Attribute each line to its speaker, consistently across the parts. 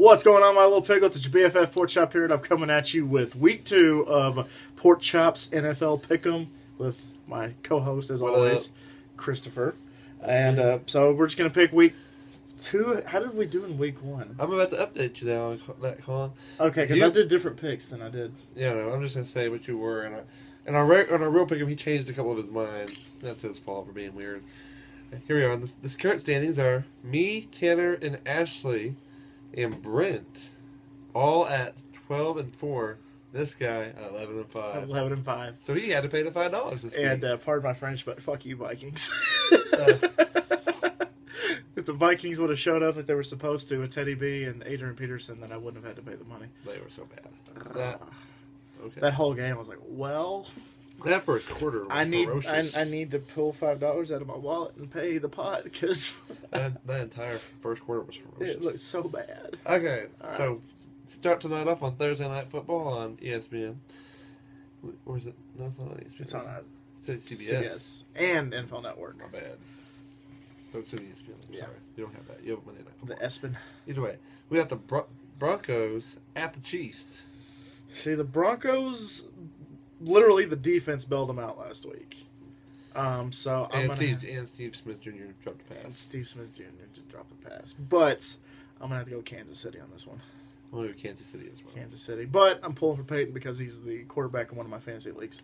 Speaker 1: What's going on, my little piglets? It's your BFF Pork Chop here, and I'm coming at you with week 2 of Pork Chop's NFL Pick'em with my co-host, as always, Christopher. And so we're just going to pick week 2. How did we do in week 1?
Speaker 2: I'm about to update you now on that, Colin.
Speaker 1: Okay, because I did different picks than I did.
Speaker 2: Yeah, no, I'm just going to say what you were. And on our real pick'em, he changed a couple of his minds. That's his fault for being weird. Here we are. This current standings are me, Tanner, and Ashley, and Brent, all at 12-4. This guy at 11-5.
Speaker 1: 11-5.
Speaker 2: So he had to pay the $5 this week.
Speaker 1: And pardon my French, but fuck you, Vikings. If the Vikings would have showed up like they were supposed to with Teddy B and Adrian Peterson, then I wouldn't have had to pay the money.
Speaker 2: They were so bad.
Speaker 1: That whole game, I was like, well,
Speaker 2: that first quarter was ferocious.
Speaker 1: I need to pull $5 out of my wallet and pay the pot because
Speaker 2: that entire first quarter was ferocious.
Speaker 1: It looked so bad.
Speaker 2: Okay,
Speaker 1: All
Speaker 2: so
Speaker 1: right.
Speaker 2: Start tonight off on Thursday Night Football on ESPN. Or is it? No, it's not on ESPN.
Speaker 1: It's on
Speaker 2: It's CBS.
Speaker 1: and NFL Network.
Speaker 2: My bad. Don't sue ESPN.
Speaker 1: Yeah.
Speaker 2: Sorry. You don't have that. You have Monday Night Football.
Speaker 1: The ESPN.
Speaker 2: Either way, we got the Broncos at the Chiefs.
Speaker 1: See, the Broncos, literally the defense bailed them out last week. So
Speaker 2: And Steve Smith Jr. dropped the
Speaker 1: and
Speaker 2: pass.
Speaker 1: Steve Smith Jr. did drop the pass. But I'm going to have to go with Kansas City on this one.
Speaker 2: I'm going to go Kansas City as well.
Speaker 1: Kansas City. But I'm pulling for Peyton because he's the quarterback in one of my fantasy leagues.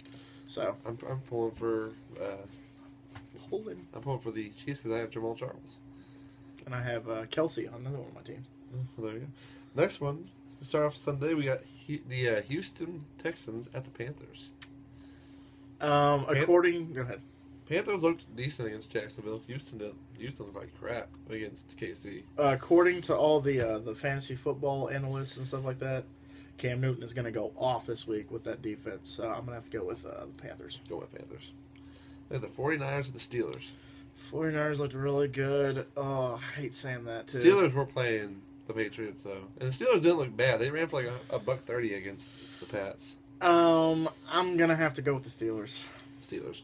Speaker 1: So
Speaker 2: I'm pulling for
Speaker 1: pulling.
Speaker 2: I'm pulling for the Chiefs because I have Jamal Charles.
Speaker 1: And I have Kelsey on another one of my teams.
Speaker 2: Well, there you go. Next one, to start off Sunday, we got the Houston Texans at the Panthers.
Speaker 1: Go ahead.
Speaker 2: Panthers looked decent against Jacksonville. Houston looked like crap against KC.
Speaker 1: According to all the fantasy football analysts and stuff like that, Cam Newton is going to go off this week with that defense. So I'm going to have to go with the Panthers.
Speaker 2: Go with Panthers. They had the 49ers and the Steelers.
Speaker 1: 49ers looked really good. Oh, I hate saying that, too.
Speaker 2: Steelers were playing the Patriots, though. And the Steelers didn't look bad. They ran for like a $1.30 against the Pats.
Speaker 1: I'm going to have to go with the Steelers.
Speaker 2: Steelers.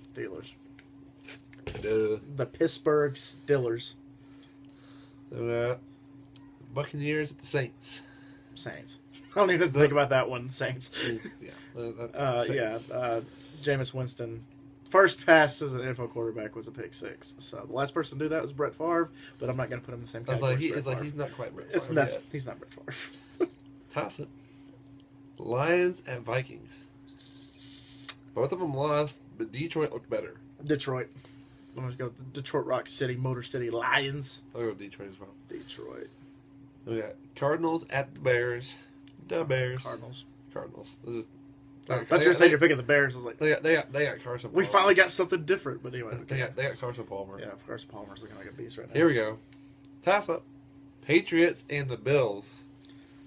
Speaker 1: The Pittsburgh Steelers.
Speaker 2: So, Buccaneers at the Saints.
Speaker 1: Saints. I don't even have to think about that one. Saints.
Speaker 2: Saints.
Speaker 1: Jameis Winston. First pass as an NFL quarterback was a pick 6. So the last person to do that was Brett Favre, but I'm not going to put him in the same category.
Speaker 2: It's like he's not quite Brett Favre yet.
Speaker 1: He's not Brett Favre.
Speaker 2: Toss it. Lions at Vikings. Both of them lost, but Detroit looked better.
Speaker 1: Detroit. I'm going to go with the Detroit Rock City, Motor City Lions.
Speaker 2: I'll go with Detroit as well.
Speaker 1: Detroit.
Speaker 2: We got Cardinals at the Bears. The Bears.
Speaker 1: Cardinals.
Speaker 2: This is,
Speaker 1: I thought you were saying you're picking the Bears. I was like,
Speaker 2: they got Carson Palmer.
Speaker 1: we finally got something different. But anyway,
Speaker 2: They got Carson Palmer.
Speaker 1: Yeah, of course, Palmer's looking like a beast right now.
Speaker 2: Here we go. Toss up. Patriots and the Bills.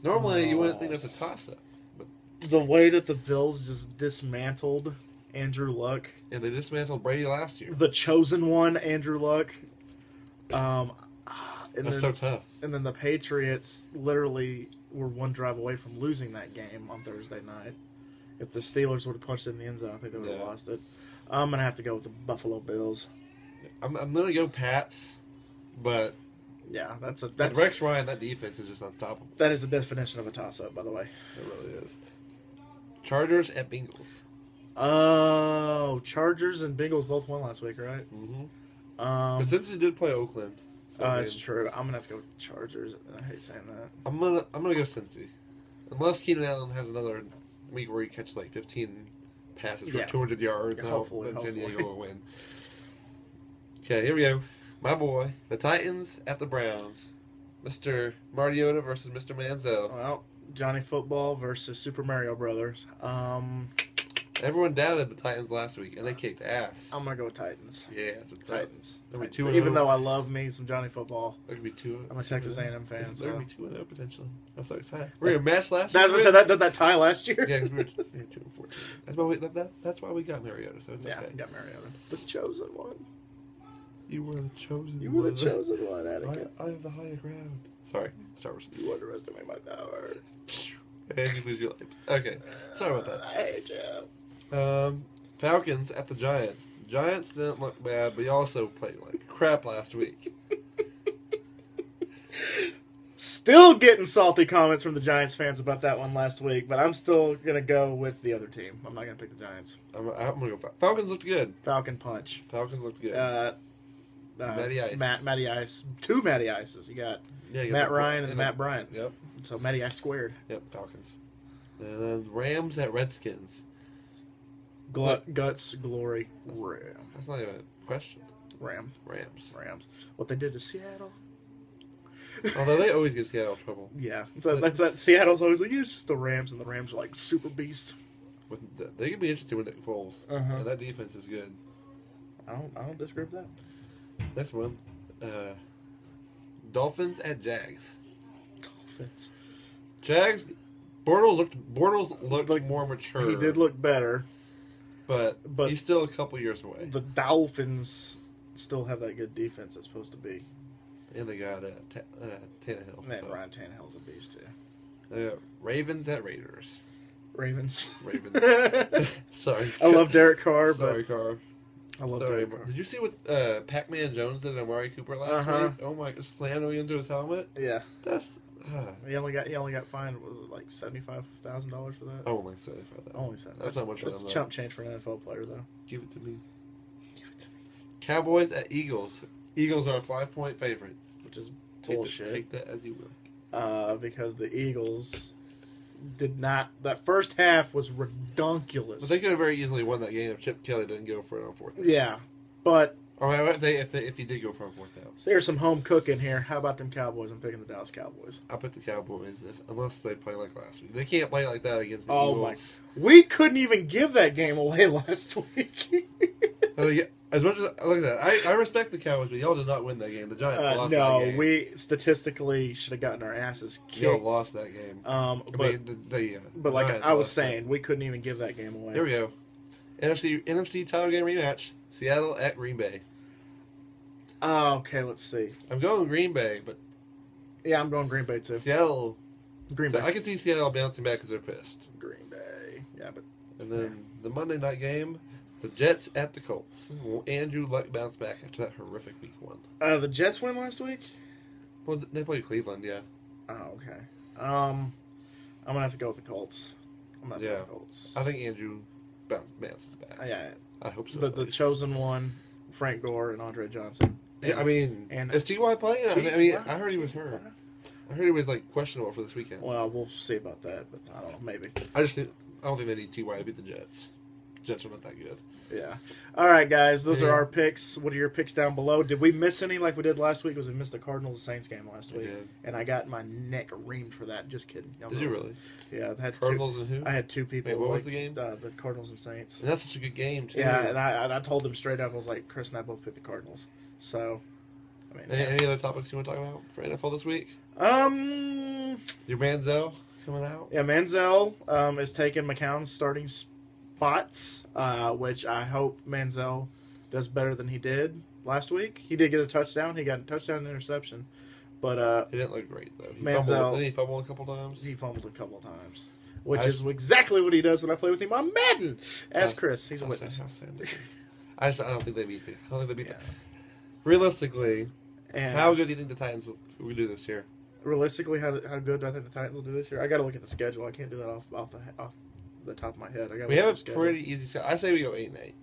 Speaker 2: Normally you wouldn't think that's a toss up, but
Speaker 1: The way that the Bills just dismantled Andrew Luck,
Speaker 2: and they dismantled Brady last year.
Speaker 1: the chosen one, Andrew Luck.
Speaker 2: That's so tough.
Speaker 1: And then the Patriots literally were one drive away from losing that game on Thursday night. If the Steelers would have punched it in the end zone, I think they would have lost it. I'm going to have to go with the Buffalo Bills.
Speaker 2: I'm gonna go Pats, but
Speaker 1: Yeah, that's
Speaker 2: Rex Ryan, that defense is just unstoppable.
Speaker 1: that is the definition of a toss-up, by the way.
Speaker 2: It really is. Chargers at Bengals.
Speaker 1: Oh, Chargers and Bengals both won last week, right?
Speaker 2: Mm-hmm. But since he did play Oakland,
Speaker 1: It's true. I'm gonna have to go with Chargers. I hate saying that.
Speaker 2: I'm gonna go Cincy, unless Keenan Allen has another week where he catches like 15 passes for 200 yards.
Speaker 1: Yeah, hopefully.
Speaker 2: San Diego will win. Okay, here we go. My boy, the Titans at the Browns. Mr. Mariota versus Mr. Manziel.
Speaker 1: Well, Johnny Football versus Super Mario Brothers.
Speaker 2: Everyone doubted the Titans last week, and they kicked ass.
Speaker 1: I'm gonna go with Titans.
Speaker 2: Yeah, that's what
Speaker 1: Titans.
Speaker 2: They'll be
Speaker 1: Titans.
Speaker 2: 2-0.
Speaker 1: Even though I love me some Johnny Football,
Speaker 2: There could be 2.
Speaker 1: I'm a Texas A&M fan.
Speaker 2: There
Speaker 1: So
Speaker 2: could be 2-0 potentially. That's so exciting. We're gonna match last year.
Speaker 1: that's what I said. That tie last year.
Speaker 2: Yeah, because we were 2-14. That's why we got Mariota. So it's
Speaker 1: Yeah,
Speaker 2: okay.
Speaker 1: got Mariota, the chosen one.
Speaker 2: You were the chosen.
Speaker 1: You were the chosen one, Anakin.
Speaker 2: I have the higher ground. Sorry, Star Wars.
Speaker 1: You underestimate my power.
Speaker 2: And you lose your life. Okay, sorry about that.
Speaker 1: I hate you.
Speaker 2: Falcons at the Giants. Giants didn't look bad, but he also played like crap last week.
Speaker 1: Still getting salty comments from the Giants fans about that one last week, but I'm still going to go with the other team. I'm not going to pick the Giants.
Speaker 2: I'm going to go Falcons looked good.
Speaker 1: Falcon punch.
Speaker 2: Falcons looked good.
Speaker 1: Matty Ice. Matty Ice. Two Matty Ices. You got Matt Ryan and Matt Bryant.
Speaker 2: Yep.
Speaker 1: So Matty Ice squared.
Speaker 2: Yep, Falcons. And then Rams at Redskins.
Speaker 1: Guts, glory, Rams.
Speaker 2: That's not even a question.
Speaker 1: Rams. What they did to Seattle.
Speaker 2: Although they always give Seattle trouble.
Speaker 1: Yeah. That's that. Seattle's always like, it's just the Rams, and the Rams are like super beasts.
Speaker 2: They can be interesting with Nick Foles. And that defense is good.
Speaker 1: I don't disagree with that.
Speaker 2: Next one. Dolphins at Jags.
Speaker 1: Dolphins.
Speaker 2: Jags. Bortles looked more mature.
Speaker 1: He did look better.
Speaker 2: But he's still a couple years away.
Speaker 1: The Dolphins still have that good defense that's supposed to be.
Speaker 2: And they got Tannehill.
Speaker 1: Man, Ryan Tannehill's a beast, too.
Speaker 2: They got Ravens at Raiders.
Speaker 1: Ravens.
Speaker 2: Sorry.
Speaker 1: I love Derek Carr.
Speaker 2: Sorry, Carr.
Speaker 1: I love Derek Carr.
Speaker 2: Did you see what Pac-Man Jones did to Amari Cooper last week? Oh my God, slammed him into his helmet?
Speaker 1: Yeah.
Speaker 2: That's...
Speaker 1: He only got fined. Was it like $75,000 for that?
Speaker 2: Only $75,000.
Speaker 1: Only $75,000.
Speaker 2: That's not much for them.
Speaker 1: That's chump change for an NFL player, though.
Speaker 2: Give it to me. Cowboys at Eagles. Eagles are a 5-point favorite.
Speaker 1: Which is bullshit.
Speaker 2: Take that as you will.
Speaker 1: Because the Eagles did not. That first half was redonkulous.
Speaker 2: But they could have very easily won that game if Chip Kelly didn't go for it on fourth down.
Speaker 1: Yeah, but.
Speaker 2: Or if he did go for a fourth down.
Speaker 1: So there's some home cooking here. How about them Cowboys? I'm picking the Dallas Cowboys.
Speaker 2: I'll pick the Cowboys unless they play like last week. They can't play like that against the
Speaker 1: My!
Speaker 2: Eagles.
Speaker 1: We couldn't even give that game away last week.
Speaker 2: As much as I look at that, I respect the Cowboys, but y'all did not win that game. The Giants lost that game.
Speaker 1: No, we statistically should have gotten our asses kicked.
Speaker 2: Y'all lost that game.
Speaker 1: But like I was saying, we couldn't even give that game away.
Speaker 2: Here we go. NFC title game rematch. Seattle at Green Bay.
Speaker 1: Okay, let's see.
Speaker 2: I'm going Green Bay, but
Speaker 1: yeah, I'm going Green Bay too.
Speaker 2: Seattle,
Speaker 1: Green Bay.
Speaker 2: I can see Seattle bouncing back because they're pissed.
Speaker 1: Green Bay, yeah, but
Speaker 2: and then the Monday night game, the Jets at the Colts. Will Andrew Luck bounce back after that horrific week one?
Speaker 1: The Jets win last week.
Speaker 2: Well, they played Cleveland, yeah.
Speaker 1: Oh, okay. I'm gonna have to go with the Colts. Go with the Colts.
Speaker 2: I think Andrew bounces back.
Speaker 1: Yeah,
Speaker 2: I hope so.
Speaker 1: The chosen one, Frank Gore and Andre Johnson.
Speaker 2: Yeah, I mean, is T.Y. playing? I heard he was hurt. I heard he was like questionable for this weekend.
Speaker 1: Well, we'll see about that, but I don't know. Maybe.
Speaker 2: I don't think they need T.Y. to beat the Jets. Jets are not that good.
Speaker 1: Yeah. All right, guys. Those are our picks. What are your picks down below? Did we miss any like we did last week? Because we missed the Cardinals Saints game last week, and I got my neck reamed for that. Just kidding.
Speaker 2: Did you really?
Speaker 1: Yeah, I had
Speaker 2: Cardinals and who?
Speaker 1: I had two people.
Speaker 2: Wait, what was the game?
Speaker 1: The Cardinals and Saints.
Speaker 2: And that's such a good game too.
Speaker 1: Yeah, and I told them straight up. I was like, Chris and I both picked the Cardinals. So, I mean,
Speaker 2: any other topics you want to talk about for NFL this week? Your Manziel coming out.
Speaker 1: Yeah, Manziel is taking McCown's starting spots, which I hope Manziel does better than he did last week. He did get a touchdown. He got a touchdown and interception, but
Speaker 2: he didn't look great though.
Speaker 1: Manziel,
Speaker 2: he fumbled a couple times.
Speaker 1: He fumbled a couple times, which is exactly what he does when I play with him on Madden. Ask Chris; he's a witness.
Speaker 2: I don't think they beat them. I don't think they beat them. Realistically, how good do you think the Titans will do this year?
Speaker 1: Realistically, how good do I think the Titans will do this year? I got to look at the schedule. I can't do that off the top of my head.
Speaker 2: We have a pretty easy schedule. I say we go 8-8.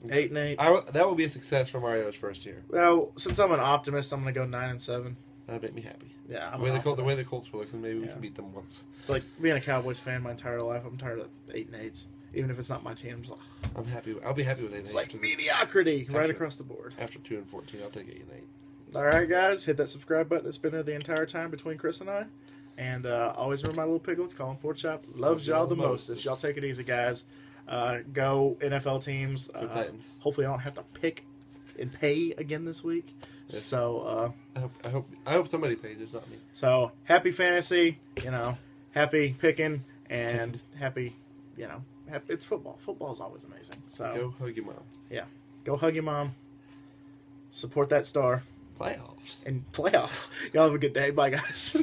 Speaker 1: 8-8.
Speaker 2: That will be a success for Mario's first year.
Speaker 1: Well, since I'm an optimist, I'm going to go 9-7.
Speaker 2: That'd make me happy.
Speaker 1: Yeah,
Speaker 2: the way the Colts were looking, maybe we can beat them once.
Speaker 1: It's like being a Cowboys fan my entire life. I'm tired of 8-8s. Even if it's not my team,
Speaker 2: I'm happy. I'll be happy with 8-8.
Speaker 1: It's like mediocrity right across the board.
Speaker 2: After 2-14, I'll take 8-8.
Speaker 1: All right, guys, hit that subscribe button that's been there the entire time between Chris and I. And always remember my little piglets, call him Pork Chop, loves y'all the mostest. Y'all take it easy, guys. Go NFL teams.
Speaker 2: Go Titans.
Speaker 1: Hopefully I don't have to pick and pay again this week. Yes. So
Speaker 2: I hope somebody pays, it's not me.
Speaker 1: So happy fantasy, happy picking, and happy, it's football. Football is always amazing. So
Speaker 2: go hug your mom.
Speaker 1: Yeah, go hug your mom. Support that star.
Speaker 2: Playoffs.
Speaker 1: And playoffs. Y'all have a good day. Bye, guys.